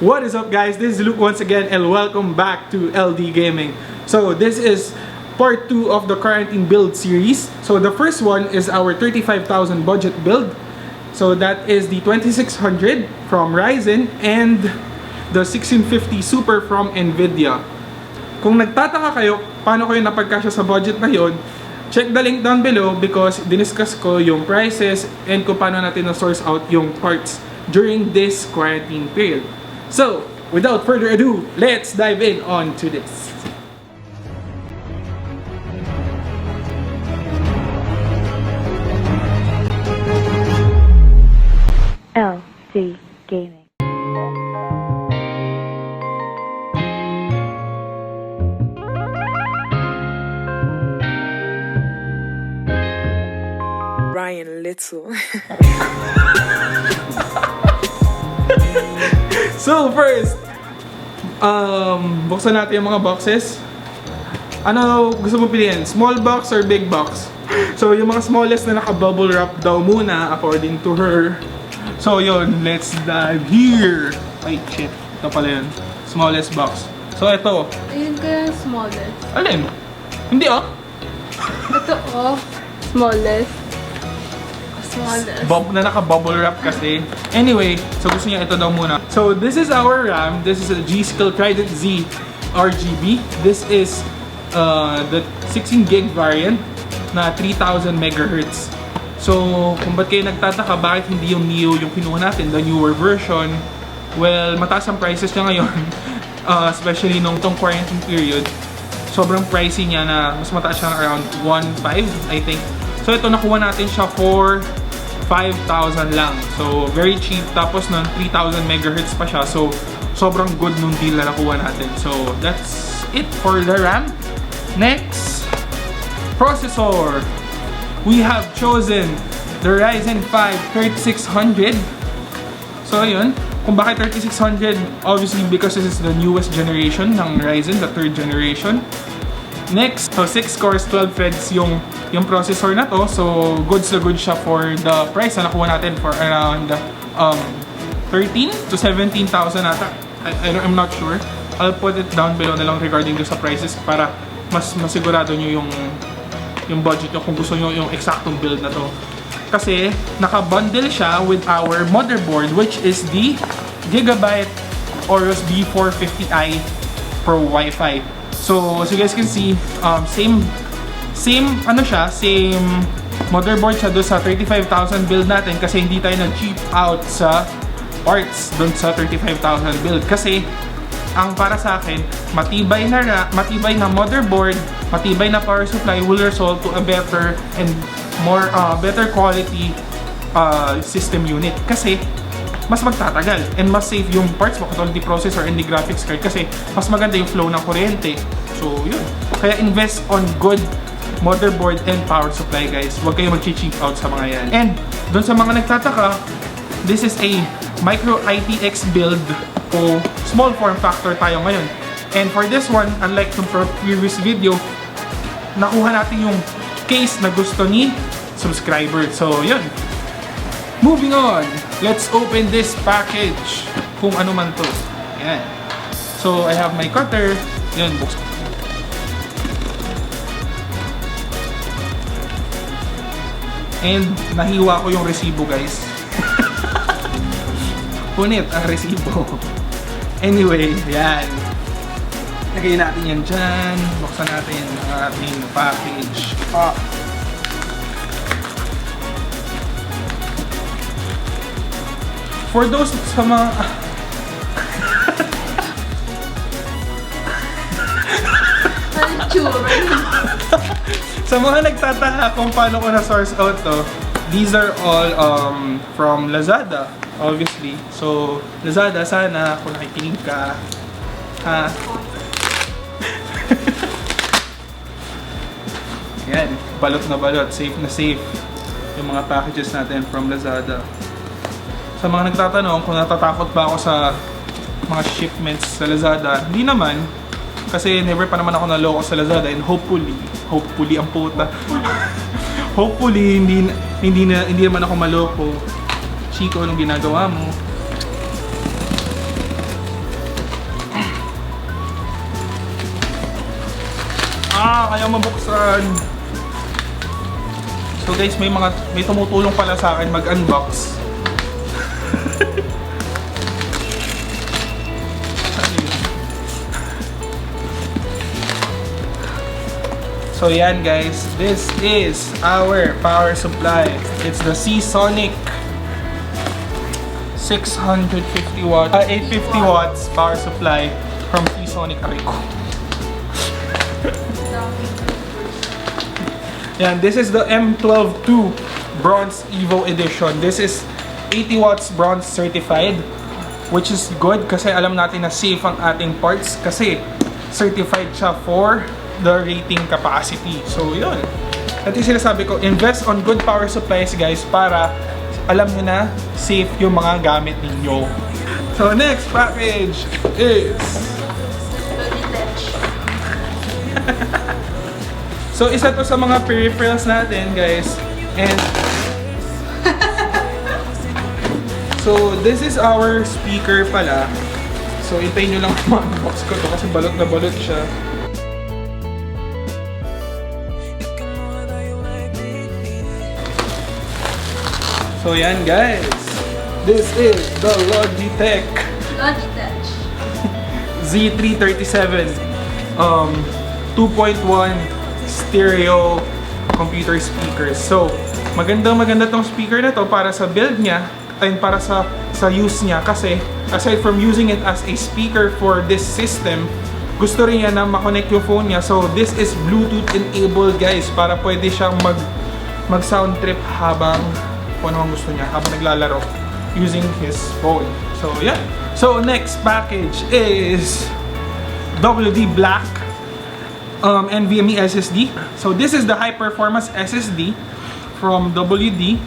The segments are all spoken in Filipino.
What is up, guys? This is Luke once again, and welcome back to LDGaming. So this is part 2 of the quarantine build series. So the first one is our 35,000 budget build. So that is the 2600 from Ryzen and the 1650 Super from Nvidia. Kung nagtataka kayo paano kayo napagkasya sa budget na yon, check the link down below because diniscuss ko yung prices and kung paano natin na-source out yung parts during this quarantine period. So, without further ado, let's dive in on to this. LDGaming. Ryan Little. So first, buksan natin yung mga boxes. Ano gusto mo piliin? Small box or big box? So yung mga smallest na naka-bubble wrap daw muna according to her. So yun, let's dive here. Ay, shit. Ito pala yun. Smallest box. So ito. Ayun kaya smallest. Alin? Hindi ah. Ito oh. Smallest. Bob na naka-bubble wrap kasi. Anyway, so gusto niya ito daw muna. So this is our RAM. This is a Skill Trident Z RGB. This is the 16 gig variant na 3000 MHz. So kung ba't kayo nagtataka bakit hindi yung Neo yung kinuha natin, the newer version, well, mataas ang prices niya ngayon. Especially nung tong quarantine period. Sobrang pricey niya na mas mataas siya around 1.5 I think. So ito nakuha natin siya for 5,000 lang. So very cheap. Tapos nun 3,000 MHz pa siya. So sobrang good nung deal na nakuha natin. So that's it for the RAM. Next, processor. We have chosen the Ryzen 5 3600. So yun. Kung bakit 3600? Obviously because this is the newest generation ng Ryzen, the 3rd generation. Next, so 6 cores, 12 threads yung processor na to. So, goods na good siya for the price na nakuha natin for around 13 to 17,000 ata. I'm not sure. I'll put it down below na lang regarding sa prices para mas masigurado nyo yung budget nyo kung gusto nyo yung exactong build na to. Kasi, naka-bundle siya with our motherboard which is the Gigabyte Aorus B450i Pro Wifi. So, as you guys can see, same motherboard siya doon sa 35,000 build natin kasi hindi tayo nag-cheap out sa parts doon sa 35,000 build. Kasi, ang para sa akin, matibay na motherboard, matibay na power supply will result to a better and more better quality system unit. Kasi, mas magtatagal and mas safe yung parts mo katulad the processor and the graphics card kasi mas maganda yung flow ng kuryente. So yun. Kaya invest on good motherboard and power supply, guys. Huwag kayo mag-cheap out sa mga yan. And dun sa mga nagtataka, this is a micro ITX build o small form factor tayo ngayon. And for this one, unlike yung previous video, nakuha natin yung case na gusto ni subscriber. So yun. Moving on, let's open this package. Kung ano man to. Yan. So, I have my cutter. Yan, buksan. And, nahiwa ko yung resibo, guys. Punit ang resibo. Anyway, yan. Lagay natin yan dyan. Buksan natin ang ating package. For those sa mga... sa mga nagtataka kung paano ko na-source out to, these are all from Lazada, obviously. So, Lazada, sana kung nakikinig ka, ha? Yan, balot na balot, safe na safe yung mga packages natin from Lazada. Sa mga nagtatanong kung natatakot ba ako sa mga shipments sa Lazada, hindi naman. Kasi never pa naman ako naloko sa Lazada and hopefully ang puta. Hopefully hindi naman ako maloko. Chico, anong ginagawa mo? kaya mabuksan. So guys, may tumutulong pala sa akin mag-unbox. So yan guys, this is our power supply. It's the Seasonic 850 watts power supply from Seasonic Rico. Yan, this is the M12II Bronze EVO edition. This is 80 watts bronze certified, which is good kasi alam natin na safe ang ating parts kasi certified siya for the rating capacity. So yun, at yung sinasabi ko, invest on good power supplies guys para alam nyo na safe yung mga gamit ninyo. So next package is so isa to sa mga peripherals natin guys, and so this is our speaker pala. So hintayin nyo lang ma-unbox ko to kasi balot na balot siya. So yan guys, this is the Logitech Z337 2.1 stereo computer speakers. So maganda tong speaker na to para sa build niya and para sa use niya kasi aside from using it as a speaker for this system, gusto rin niya na ma-connect yung phone niya. So this is Bluetooth enabled guys, para pwede siyang mag sound trip habang kung ano gusto niya habang naglalaro using his phone. So yeah. So next package is WD Black Nvme Ssd. So this is the high performance SSD from WD.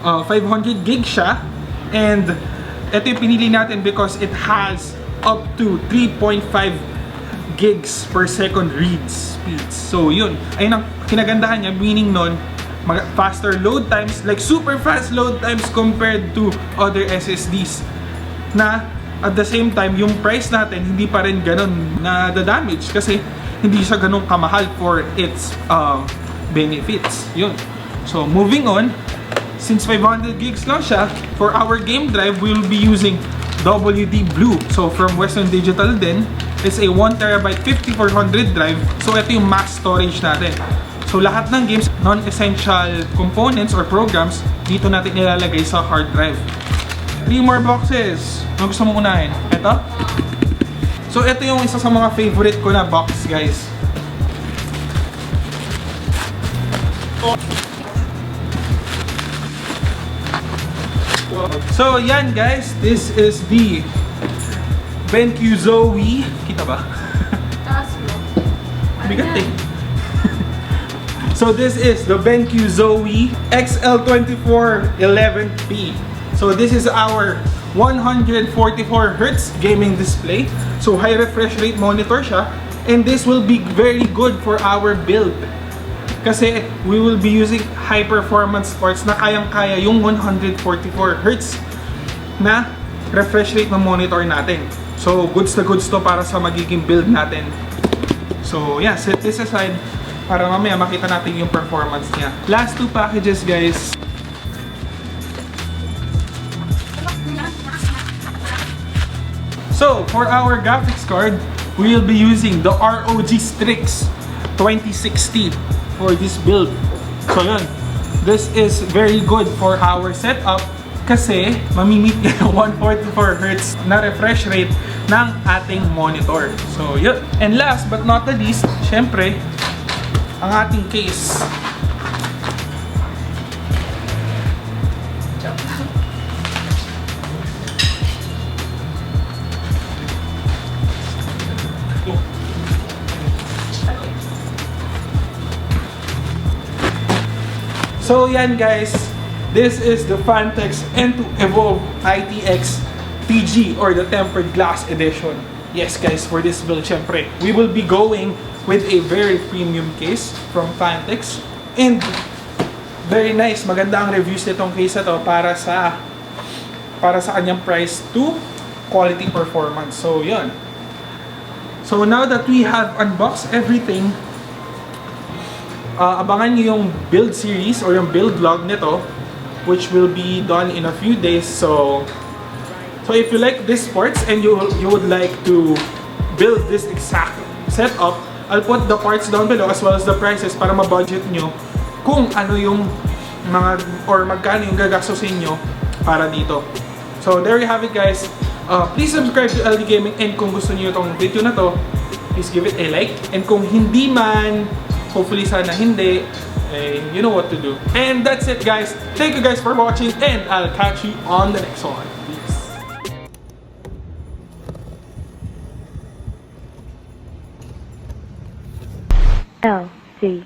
500 gig siya, and ito yung pinili natin because it has up to 3.5 gigs per second read speeds. So yun, ayun ang kinagandahan niya, meaning nun faster load times, like super fast load times compared to other SSDs, na at the same time yung price natin hindi pa rin ganun na damage kasi hindi siya ganun kamahal for its benefits. Yun. So moving on, since 500 gigs lang siya, for our game drive we will be using WD Blue. So from Western Digital din, it's a 1TB 5400 drive. So ito yung max storage natin. So lahat ng games, non-essential components or programs, dito natin nilalagay sa hard drive. 3 more boxes. Ano gusto mong unahin? Ito? So ito yung isa sa mga favorite ko na box guys. So yan guys, this is the Benq Zowie. Kita ba? Taas mo. Bigat eh. So this is the Benq Zowie XL2411P. So this is our 144Hz gaming display. So high refresh rate monitor siya, and this will be very good for our build. Kasi we will be using high performance parts na kayang-kaya yung 144Hz na refresh rate ng monitor natin. So goods na goods to para sa magiging build natin. So yeah, set this aside para mamaya makita natin yung performance niya. Last two packages guys. So for our graphics card, we will be using the ROG Strix 2060 for this build. So yun, this is very good for our setup kasi mamimit niya yung 144Hz na refresh rate ng ating monitor. So yun. And last but not the least, syempre, ang ating case. So yan guys, this is the Phanteks Enthoo Evolv ITX PG or the tempered glass edition. Yes guys, for this build syempre, we will be going with a very premium case from Phanteks, and very nice, maganda ang reviews nitong case na to para sa kanyang price to quality performance. So yun. So now that we have unboxed everything, abangan nyo yung build series or yung build vlog nito, which will be done in a few days. So if you like these parts and you would like to build this exact setup, I'll put the parts down below as well as the prices para ma-budget nyo kung ano yung mga or magkano yung gagastusin nyo para dito. So there you have it, guys. Please subscribe to LDGaming, and kung gusto niyo itong video na to, please give it a like. And kung hindi man, hopefully sana hindi, you know what to do. And that's it, guys. Thank you guys for watching, and I'll catch you on the next one. Peace. LC